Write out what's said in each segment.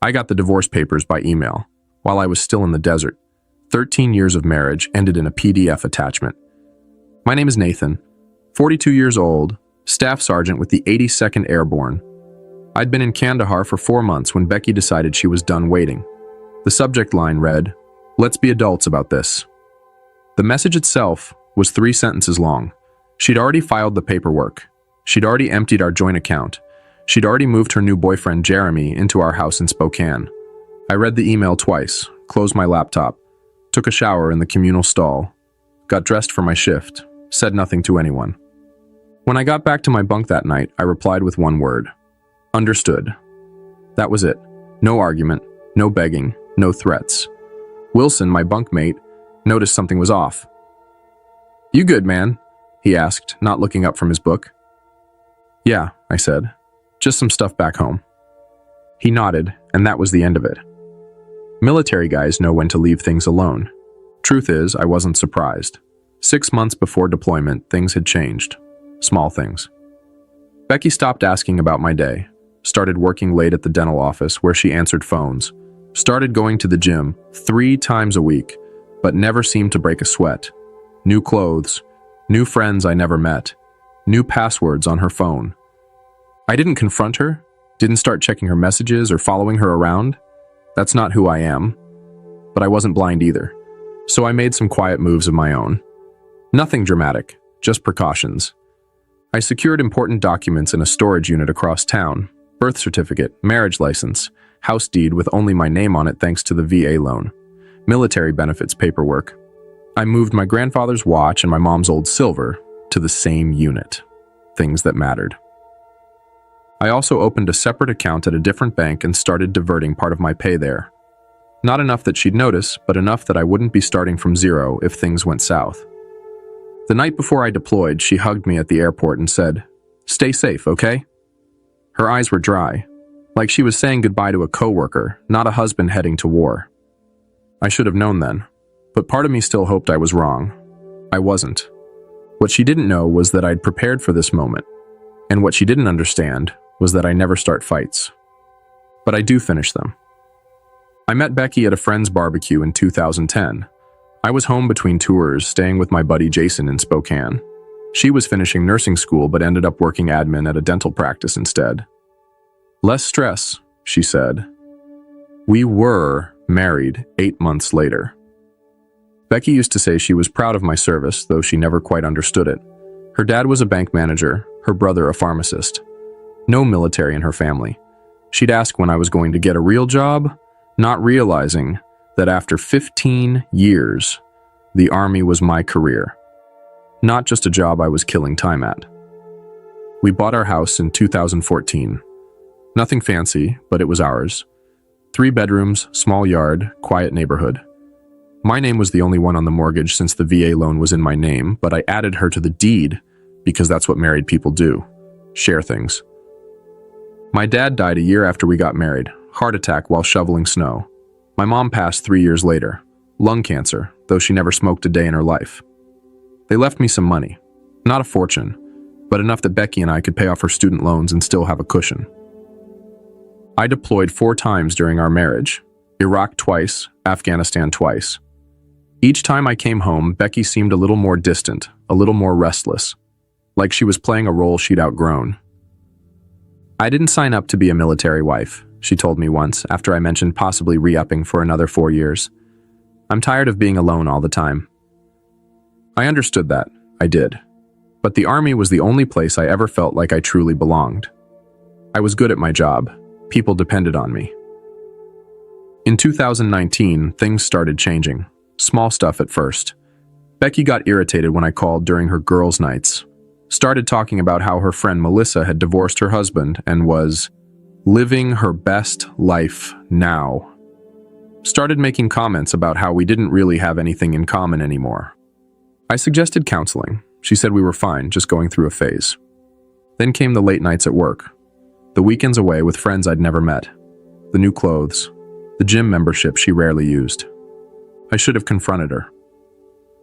I got the divorce papers by email, while I was still in the desert. 13 years of marriage ended in a PDF attachment. My name is Nathan, 42 years old, Staff Sergeant with the 82nd Airborne. I'd been in Kandahar for 4 months when Becky decided she was done waiting. The subject line read, "Let's be adults about this." The message itself was 3 sentences long. She'd already filed the paperwork. She'd already emptied our joint account. She'd already moved her new boyfriend, Jeremy, into our house in Spokane. I read the email twice, closed my laptop, took a shower in the communal stall, got dressed for my shift, said nothing to anyone. When I got back to my bunk that night, I replied with one word. Understood. That was it. No argument, no begging, no threats. Wilson, my bunkmate, noticed something was off. "You good, man?" he asked, not looking up from his book. "Yeah," I said. "Just some stuff back home." He nodded, and that was the end of it. Military guys know when to leave things alone. Truth is, I wasn't surprised. 6 months before deployment, things had changed. Small things. Becky stopped asking about my day, started working late at the dental office where she answered phones, started going to the gym 3 times a week, but never seemed to break a sweat. New clothes, new friends I never met, new passwords on her phone. I didn't confront her, didn't start checking her messages or following her around. That's not who I am. But I wasn't blind either, so I made some quiet moves of my own. Nothing dramatic, just precautions. I secured important documents in a storage unit across town, birth certificate, marriage license, house deed with only my name on it thanks to the VA loan, military benefits paperwork. I moved my grandfather's watch and my mom's old silver to the same unit, things that mattered. I also opened a separate account at a different bank and started diverting part of my pay there. Not enough that she'd notice, but enough that I wouldn't be starting from zero if things went south. The night before I deployed, she hugged me at the airport and said, "Stay safe, okay?" Her eyes were dry, like she was saying goodbye to a coworker, not a husband heading to war. I should have known then, but part of me still hoped I was wrong. I wasn't. What she didn't know was that I'd prepared for this moment, and what she didn't understand was that I never start fights. But I do finish them. I met Becky at a friend's barbecue in 2010. I was home between tours, staying with my buddy Jason in Spokane. She was finishing nursing school but ended up working admin at a dental practice instead. "Less stress," she said. We were married 8 months later. Becky used to say she was proud of my service, though she never quite understood it. Her dad was a bank manager, her brother a pharmacist. No military in her family. She'd ask when I was going to get a real job, not realizing that after 15 years, the Army was my career, not just a job I was killing time at. We bought our house in 2014. Nothing fancy, but it was ours. 3 bedrooms, small yard, quiet neighborhood. My name was the only one on the mortgage since the VA loan was in my name, but I added her to the deed because that's what married people do, share things. My dad died a year after we got married, heart attack while shoveling snow. My mom passed 3 years later, lung cancer, though she never smoked a day in her life. They left me some money, not a fortune, but enough that Becky and I could pay off her student loans and still have a cushion. I deployed 4 times during our marriage, Iraq twice, Afghanistan twice. Each time I came home, Becky seemed a little more distant, a little more restless, like she was playing a role she'd outgrown. "I didn't sign up to be a military wife," she told me once after I mentioned possibly re-upping for another 4 years. "I'm tired of being alone all the time." I understood that, I did. But the Army was the only place I ever felt like I truly belonged. I was good at my job. People depended on me. In 2019, things started changing. Small stuff at first. Becky got irritated when I called during her girls' nights. Started talking about how her friend Melissa had divorced her husband and was living her best life now. Started making comments about how we didn't really have anything in common anymore. I suggested counseling. She said we were fine, just going through a phase. Then came the late nights at work. The weekends away with friends I'd never met. The new clothes. The gym membership she rarely used. I should have confronted her.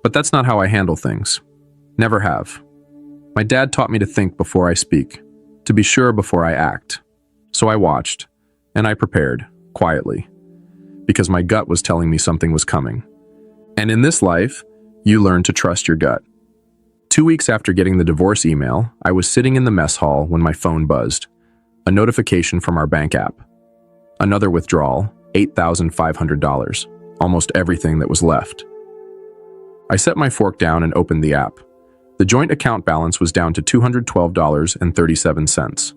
But that's not how I handle things. Never have. My dad taught me to think before I speak, to be sure before I act. So I watched, and I prepared, quietly, because my gut was telling me something was coming. And in this life, you learn to trust your gut. 2 weeks after getting the divorce email, I was sitting in the mess hall when my phone buzzed. A notification from our bank app. Another withdrawal, $8,500, almost everything that was left. I set my fork down and opened the app. The joint account balance was down to $212.37.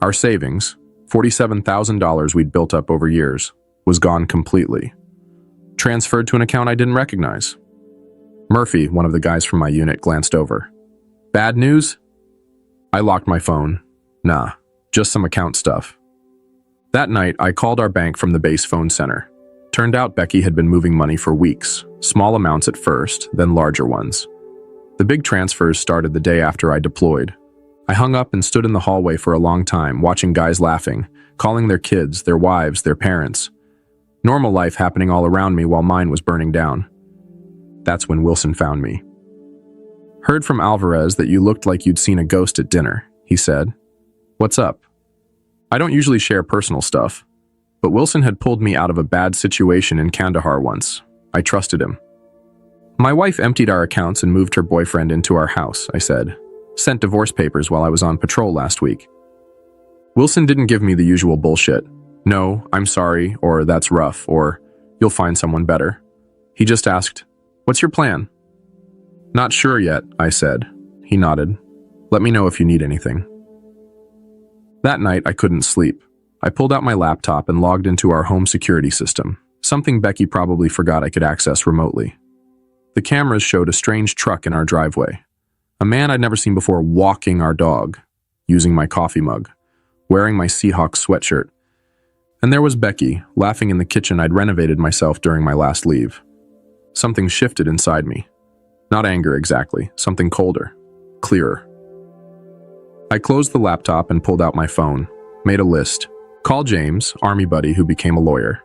Our savings, $47,000 we'd built up over years, was gone completely. Transferred to an account I didn't recognize. Murphy, one of the guys from my unit, glanced over. Bad news? I locked my phone. Nah, just some account stuff. That night, I called our bank from the base phone center. Turned out Becky had been moving money for weeks, small amounts at first, then larger ones. The big transfers started the day after I deployed. I hung up and stood in the hallway for a long time, watching guys laughing, calling their kids, their wives, their parents. Normal life happening all around me while mine was burning down. That's when Wilson found me. Heard from Alvarez that you looked like you'd seen a ghost at dinner, he said. What's up? I don't usually share personal stuff, but Wilson had pulled me out of a bad situation in Kandahar once. I trusted him. My wife emptied our accounts and moved her boyfriend into our house, I said. Sent divorce papers while I was on patrol last week. Wilson didn't give me the usual bullshit. No, I'm sorry, or that's rough, or you'll find someone better. He just asked, what's your plan? Not sure yet, I said. He nodded. Let me know if you need anything. That night, I couldn't sleep. I pulled out my laptop and logged into our home security system, something Becky probably forgot I could access remotely. The cameras showed a strange truck in our driveway. A man I'd never seen before walking our dog, using my coffee mug, wearing my Seahawks sweatshirt. And there was Becky, laughing in the kitchen I'd renovated myself during my last leave. Something shifted inside me. Not anger exactly, something colder, clearer. I closed the laptop and pulled out my phone, made a list. Call James, Army buddy who became a lawyer.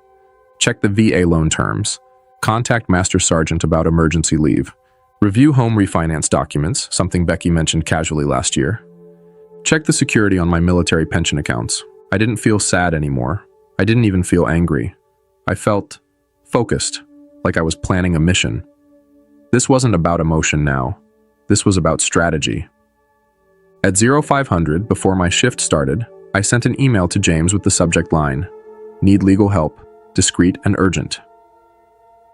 Check the VA loan terms. Contact Master Sergeant about emergency leave. Review home refinance documents, something Becky mentioned casually last year. Check the security on my military pension accounts. I didn't feel sad anymore. I didn't even feel angry. I felt focused, like I was planning a mission. This wasn't about emotion now. This was about strategy. At 0500, before my shift started, I sent an email to James with the subject line, "Need legal help, discreet and urgent."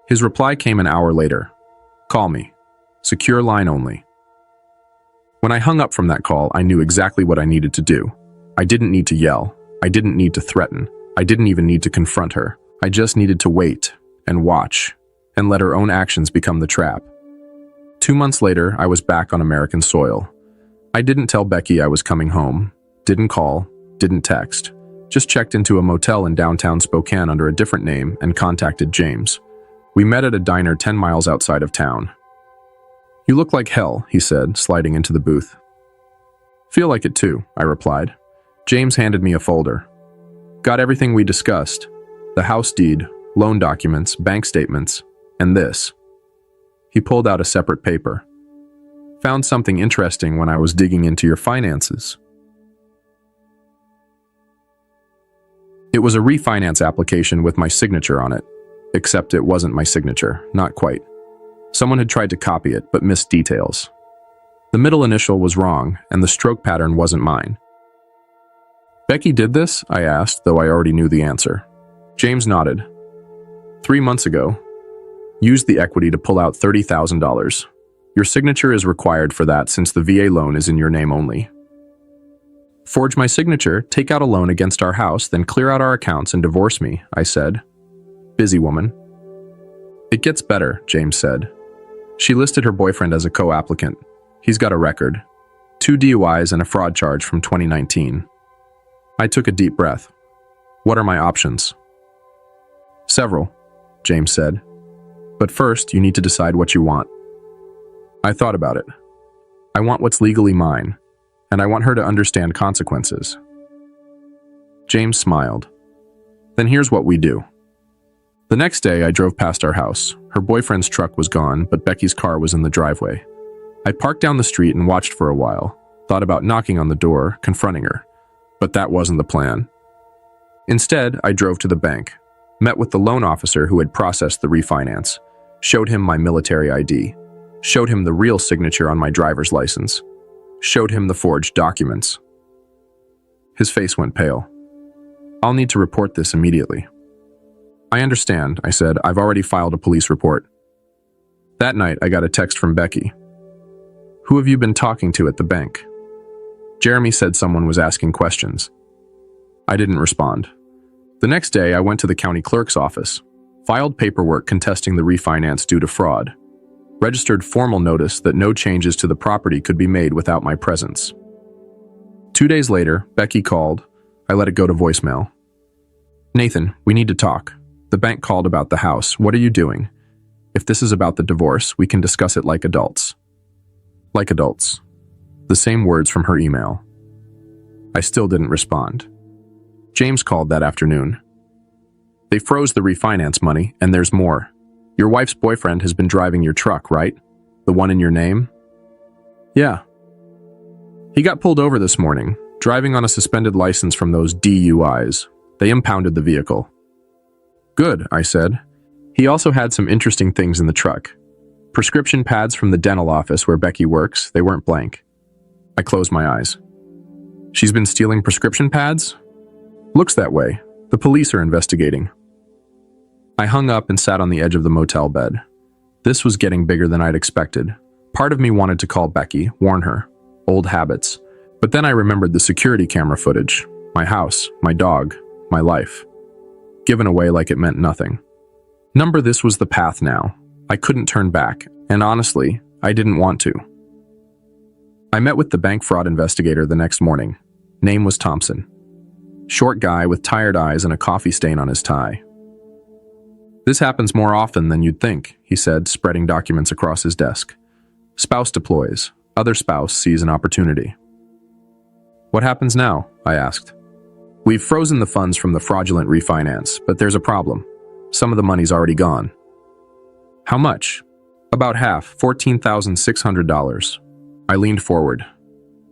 His reply came an hour later. "Call me. Secure line only." When I hung up from that call, I knew exactly what I needed to do. I didn't need to yell. I didn't need to threaten. I didn't even need to confront her. I just needed to wait and watch and let her own actions become the trap. 2 months later, I was back on American soil. I didn't tell Becky I was coming home, didn't call, didn't text, just checked into a motel in downtown Spokane under a different name and contacted James. We met at a diner 10 miles outside of town. "You look like hell," he said, sliding into the booth. "Feel like it too," I replied. James handed me a folder. Got everything we discussed. The house deed, loan documents, bank statements, and this. He pulled out a separate paper. "Found something interesting when I was digging into your finances." It was a refinance application with my signature on it, except it wasn't my signature, not quite. Someone had tried to copy it, but missed details. The middle initial was wrong, and the stroke pattern wasn't mine. "Becky did this?" I asked, though I already knew the answer. James nodded. 3 months ago. Used the equity to pull out $30,000. Your signature is required for that since the VA loan is in your name only. Forge my signature, take out a loan against our house, then clear out our accounts and divorce me, I said. Busy woman. It gets better, James said. She listed her boyfriend as a co-applicant. He's got a record. 2 DUIs and a fraud charge from 2019. I took a deep breath. What are my options? Several, James said. But first, you need to decide what you want. I thought about it. I want what's legally mine, and I want her to understand consequences. James smiled. Then here's what we do. The next day, I drove past our house. Her boyfriend's truck was gone, but Becky's car was in the driveway. I parked down the street and watched for a while, thought about knocking on the door, confronting her. But that wasn't the plan. Instead, I drove to the bank, met with the loan officer who had processed the refinance, showed him my military ID, showed him the real signature on my driver's license, showed him the forged documents. His face went pale. "I'll need to report this immediately." "I understand," I said. "I've already filed a police report." That night, I got a text from Becky. "Who have you been talking to at the bank?" Jeremy said someone was asking questions. I didn't respond. The next day, I went to the county clerk's office, filed paperwork contesting the refinance due to fraud, registered formal notice that no changes to the property could be made without my presence. 2 days later, Becky called. I let it go to voicemail. "Nathan, we need to talk. The bank called about the house. What are you doing? If this is about the divorce, we can discuss it like adults." Like adults. The same words from her email. I still didn't respond. James called that afternoon. "They froze the refinance money, and there's more. Your wife's boyfriend has been driving your truck, right? The one in your name?" "Yeah." "He got pulled over this morning, driving on a suspended license from those DUIs. They impounded the vehicle." "Good," I said. "He also had some interesting things in the truck. Prescription pads from the dental office where Becky works, they weren't blank." I closed my eyes. "She's been stealing prescription pads?" "Looks that way. The police are investigating." I hung up and sat on the edge of the motel bed. This was getting bigger than I'd expected. Part of me wanted to call Becky, warn her. Old habits. But then I remembered the security camera footage. My house, my dog, my life. Given away like it meant nothing. This was the path now. I couldn't turn back, and honestly, I didn't want to. I met with the bank fraud investigator the next morning. Name was Thompson. Short guy with tired eyes and a coffee stain on his tie. "This happens more often than you'd think," he said, spreading documents across his desk. "Spouse deploys. Other spouse sees an opportunity." "What happens now?" I asked. "We've frozen the funds from the fraudulent refinance, but there's a problem. Some of the money's already gone." "How much?" "About half, $14,600. I leaned forward.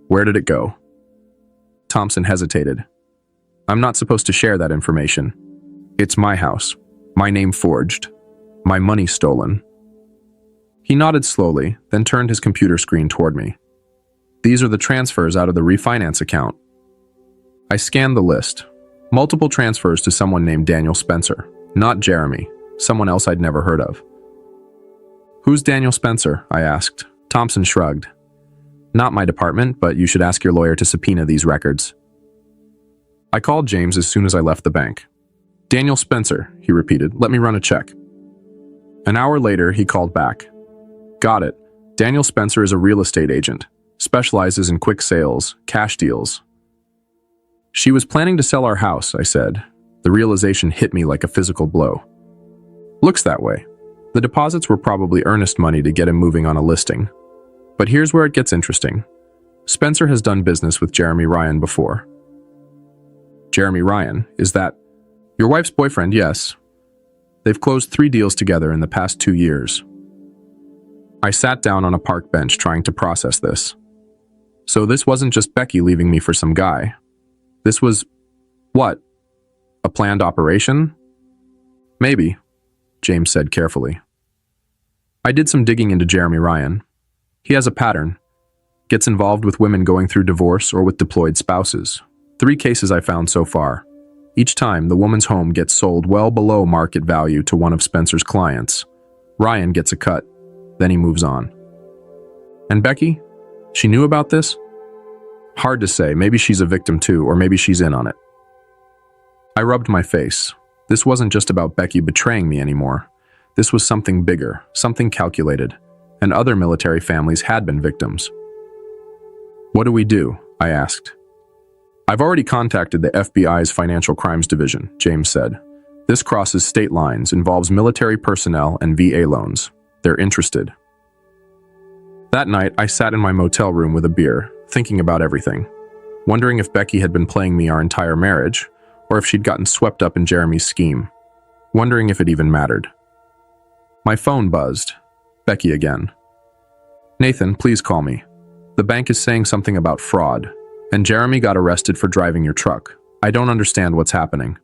"Where did it go?" Thompson hesitated. "I'm not supposed to share that information. It's my house, my name forged, my money stolen." He nodded slowly, then turned his computer screen toward me. "These are the transfers out of the refinance account." I scanned the list. Multiple transfers to someone named Daniel Spencer, not Jeremy, someone else I'd never heard of. "Who's Daniel Spencer?" I asked. Thompson shrugged. "Not my department, but you should ask your lawyer to subpoena these records." I called James as soon as I left the bank. "Daniel Spencer," he repeated. "Let me run a check." An hour later, he called back. "Got it. Daniel Spencer is a real estate agent, specializes in quick sales, cash deals." "She was planning to sell our house," I said. The realization hit me like a physical blow. "Looks that way. The deposits were probably earnest money to get him moving on a listing. But here's where it gets interesting. Spencer has done business with Jeremy Ryan before." "Jeremy Ryan? Is that—" "Your wife's boyfriend, yes. They've closed 3 deals together in the past 2 years." I sat down on a park bench trying to process this. So this wasn't just Becky leaving me for some guy. This was, what? A planned operation? "Maybe," James said carefully. I did some digging into Jeremy Ryan. He has a pattern. Gets involved with women going through divorce or with deployed spouses. 3 cases I found so far. Each time, the woman's home gets sold well below market value to one of Spencer's clients. Ryan gets a cut, then he moves on. And Becky? She knew about this? Hard to say. Maybe she's a victim too, or maybe she's in on it. I rubbed my face. This wasn't just about Becky betraying me anymore. This was something bigger, something calculated, and other military families had been victims. "What do we do?" I asked. "I've already contacted the FBI's Financial Crimes Division," James said. "This crosses state lines, involves military personnel and VA loans. They're interested." That night, I sat in my motel room with a beer, thinking about everything, wondering if Becky had been playing me our entire marriage, or if she'd gotten swept up in Jeremy's scheme, wondering if it even mattered. My phone buzzed. Becky again. "Nathan, please call me. The bank is saying something about fraud, and Jeremy got arrested for driving your truck. I don't understand what's happening."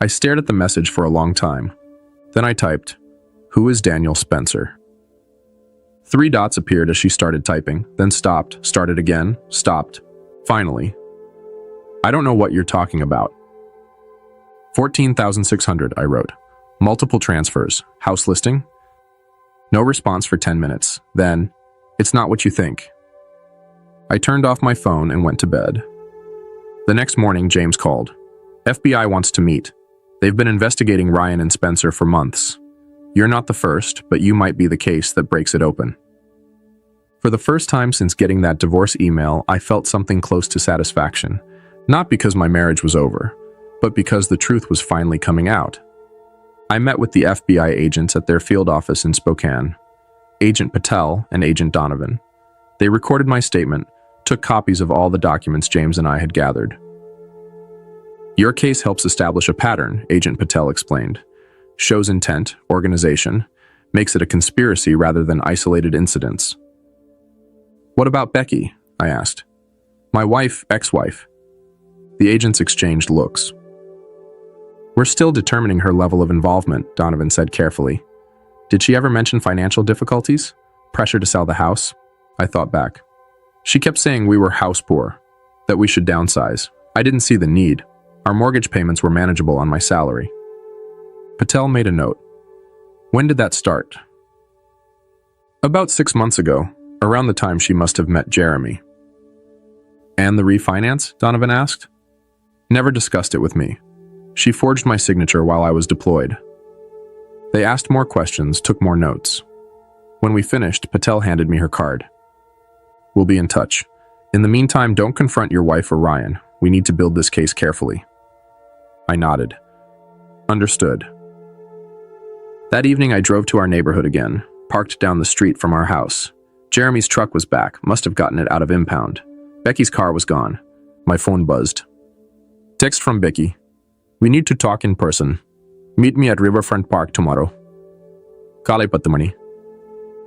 I stared at the message for a long time. Then I typed, "Who is Daniel Spencer?" 3 dots appeared as she started typing, then stopped, started again, stopped. Finally, "I don't know what you're talking about." 14,600, I wrote. Multiple transfers. House listing? No response for 10 minutes. Then, "It's not what you think." I turned off my phone and went to bed. The next morning, James called. "FBI wants to meet. They've been investigating Ryan and Spencer for months. You're not the first, but you might be the case that breaks it open." For the first time since getting that divorce email, I felt something close to satisfaction. Not because my marriage was over, but because the truth was finally coming out. I met with the FBI agents at their field office in Spokane, Agent Patel and Agent Donovan. They recorded my statement, took copies of all the documents James and I had gathered. "Your case helps establish a pattern," Agent Patel explained. "Shows intent, organization, makes it a conspiracy rather than isolated incidents." "What about Becky?" I asked. "My wife, ex-wife." The agents exchanged looks. "We're still determining her level of involvement," Donovan said carefully. "Did she ever mention financial difficulties? Pressure to sell the house?" I thought back. "She kept saying we were house poor, that we should downsize. I didn't see the need. Our mortgage payments were manageable on my salary." Patel made a note. "When did that start?" "About 6 months ago, around the time she must have met Jeremy." "And the refinance?" Donovan asked. "Never discussed it with me. She forged my signature while I was deployed." They asked more questions, took more notes. When we finished, Patel handed me her card. "We'll be in touch. In the meantime, don't confront your wife or Ryan. We need to build this case carefully." I nodded. "Understood." That evening, I drove to our neighborhood again, parked down the street from our house. Jeremy's truck was back, must have gotten it out of impound. Becky's car was gone. My phone buzzed. Text from Becky. "We need to talk in person. Meet me at Riverfront Park tomorrow. Kale pattamani."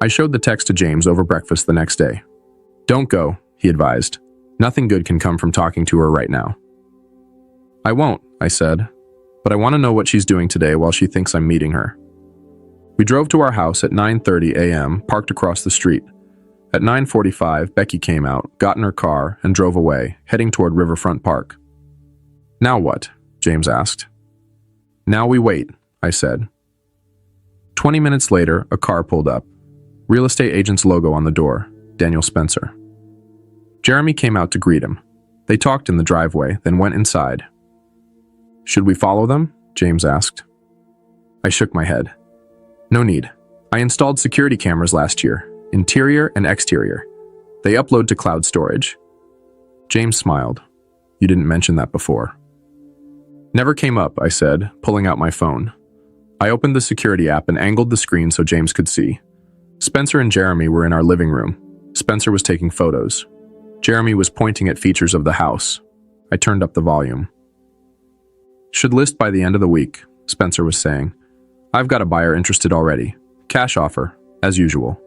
I showed the text to James over breakfast the next day. "Don't go," he advised. "Nothing good can come from talking to her right now." "I won't," I said, "but I want to know what she's doing today while she thinks I'm meeting her." We drove to our house at 9:30 a.m., parked across the street. At 9:45, Becky came out, got in her car, and drove away, heading toward Riverfront Park. "Now what?" James asked. "Now we wait," I said. 20 minutes later, a car pulled up. Real estate agent's logo on the door, Daniel Spencer. Jeremy came out to greet him. They talked in the driveway, then went inside. "Should we follow them?" James asked. I shook my head. "No need. I installed security cameras last year, interior and exterior. They upload to cloud storage." James smiled. "You didn't mention that before." "Never came up," I said, pulling out my phone. I opened the security app and angled the screen so James could see. Spencer and Jeremy were in our living room. Spencer was taking photos. Jeremy was pointing at features of the house. I turned up the volume. "Should list by the end of the week," Spencer was saying. "I've got a buyer interested already. Cash offer, as usual."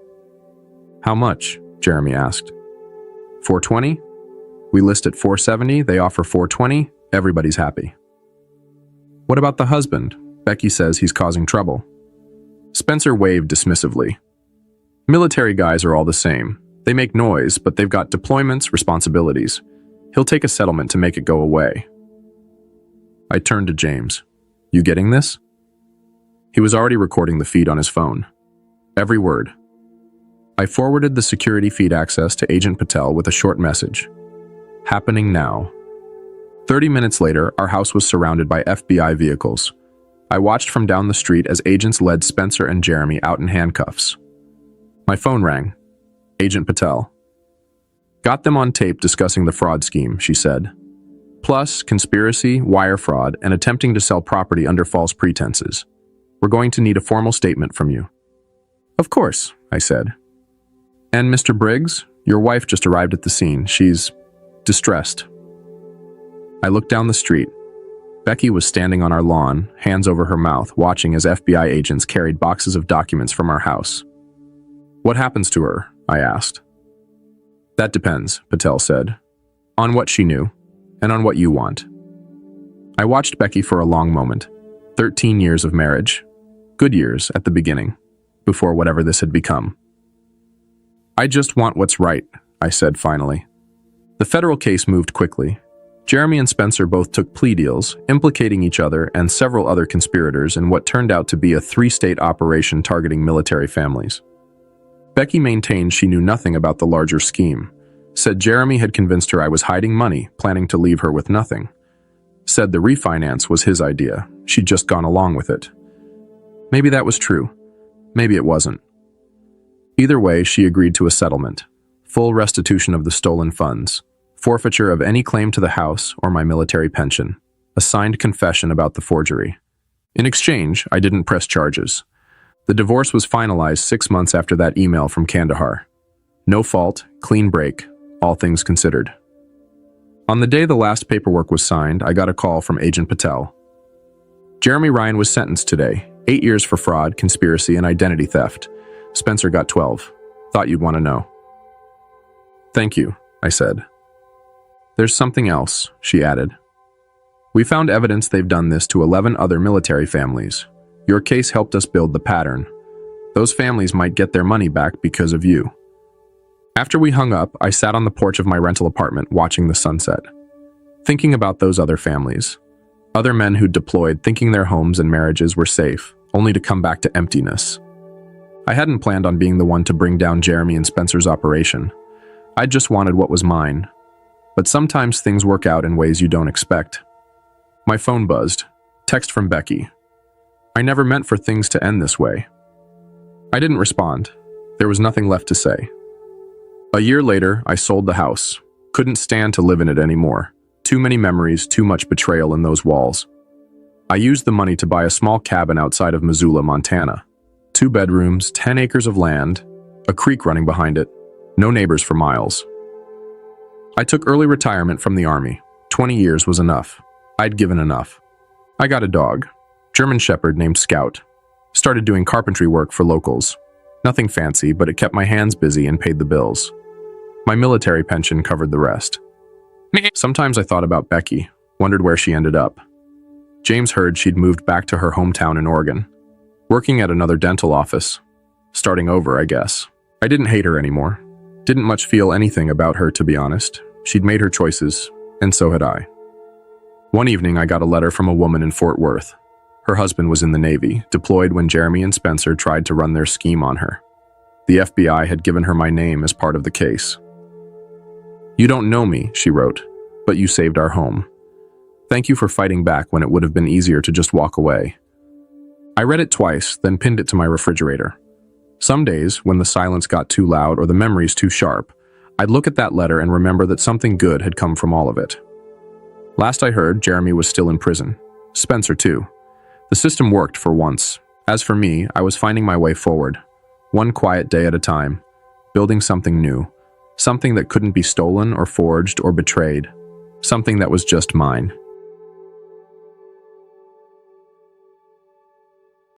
"How much?" Jeremy asked. "420? We list at 470, they offer 420, everybody's happy." "What about the husband? Becky says he's causing trouble." Spencer waved dismissively. "Military guys are all the same. They make noise, but they've got deployments, responsibilities. He'll take a settlement to make it go away." I turned to James. "You getting this?" He was already recording the feed on his phone. Every word. I forwarded the security feed access to Agent Patel with a short message. "Happening now." 30 minutes later, our house was surrounded by FBI vehicles. I watched from down the street as agents led Spencer and Jeremy out in handcuffs. My phone rang. Agent Patel. "Got them on tape discussing the fraud scheme," she said. "Plus, conspiracy, wire fraud, and attempting to sell property under false pretenses. We're going to need a formal statement from you." "Of course," I said. "And Mr. Briggs, your wife just arrived at the scene. She's distressed." I looked down the street. Becky was standing on our lawn, hands over her mouth, watching as FBI agents carried boxes of documents from our house. "What happens to her?" I asked. "That depends," Patel said. "On what she knew, and on what you want." I watched Becky for a long moment. 13 years of marriage. Good years at the beginning, before whatever this had become. I just want what's right, I said finally. The federal case moved quickly. Jeremy and Spencer both took plea deals, implicating each other and several other conspirators in what turned out to be a three-state operation targeting military families. Becky maintained she knew nothing about the larger scheme, said Jeremy had convinced her I was hiding money, planning to leave her with nothing. Said the refinance was his idea, she'd just gone along with it. Maybe that was true. Maybe it wasn't. Either way, she agreed to a settlement. Full restitution of the stolen funds, forfeiture of any claim to the house or my military pension, a signed confession about the forgery. In exchange, I didn't press charges. The divorce was finalized 6 months after that email from Kandahar. No fault, clean break, all things considered. On the day the last paperwork was signed, I got a call from Agent Patel. Jeremy Ryan was sentenced today, 8 years for fraud, conspiracy, and identity theft. Spencer got 12. Thought you'd want to know. Thank you, I said. There's something else, she added. We found evidence they've done this to 11 other military families. Your case helped us build the pattern. Those families might get their money back because of you. After we hung up, I sat on the porch of my rental apartment watching the sunset, thinking about those other families. Other men who'd deployed thinking their homes and marriages were safe, only to come back to emptiness. I hadn't planned on being the one to bring down Jeremy and Spencer's operation. I just wanted what was mine. But sometimes things work out in ways you don't expect. My phone buzzed. Text from Becky. I never meant for things to end this way. I didn't respond. There was nothing left to say. A year later, I sold the house. Couldn't stand to live in it anymore. Too many memories, too much betrayal in those walls. I used the money to buy a small cabin outside of Missoula, Montana. 2 bedrooms, 10 acres of land, a creek running behind it, no neighbors for miles. I took early retirement from the Army. 20 years was enough. I'd given enough. I got a dog, German Shepherd named Scout. Started doing carpentry work for locals. Nothing fancy, but it kept my hands busy and paid the bills. My military pension covered the rest. Sometimes I thought about Becky, wondered where she ended up. James heard she'd moved back to her hometown in Oregon, working at another dental office. Starting over, I guess. I didn't hate her anymore. Didn't much feel anything about her, to be honest. She'd made her choices, and so had I. One evening, I got a letter from a woman in Fort Worth. Her husband was in the Navy, deployed when Jeremy and Spencer tried to run their scheme on her. The FBI had given her my name as part of the case. You don't know me, she wrote, but you saved our home. Thank you for fighting back when it would have been easier to just walk away. I read it twice, then pinned it to my refrigerator. Some days, when the silence got too loud or the memories too sharp, I'd look at that letter and remember that something good had come from all of it. Last I heard, Jeremy was still in prison. Spencer, too. The system worked for once. As for me, I was finding my way forward, one quiet day at a time, building something new, something that couldn't be stolen or forged or betrayed, something that was just mine.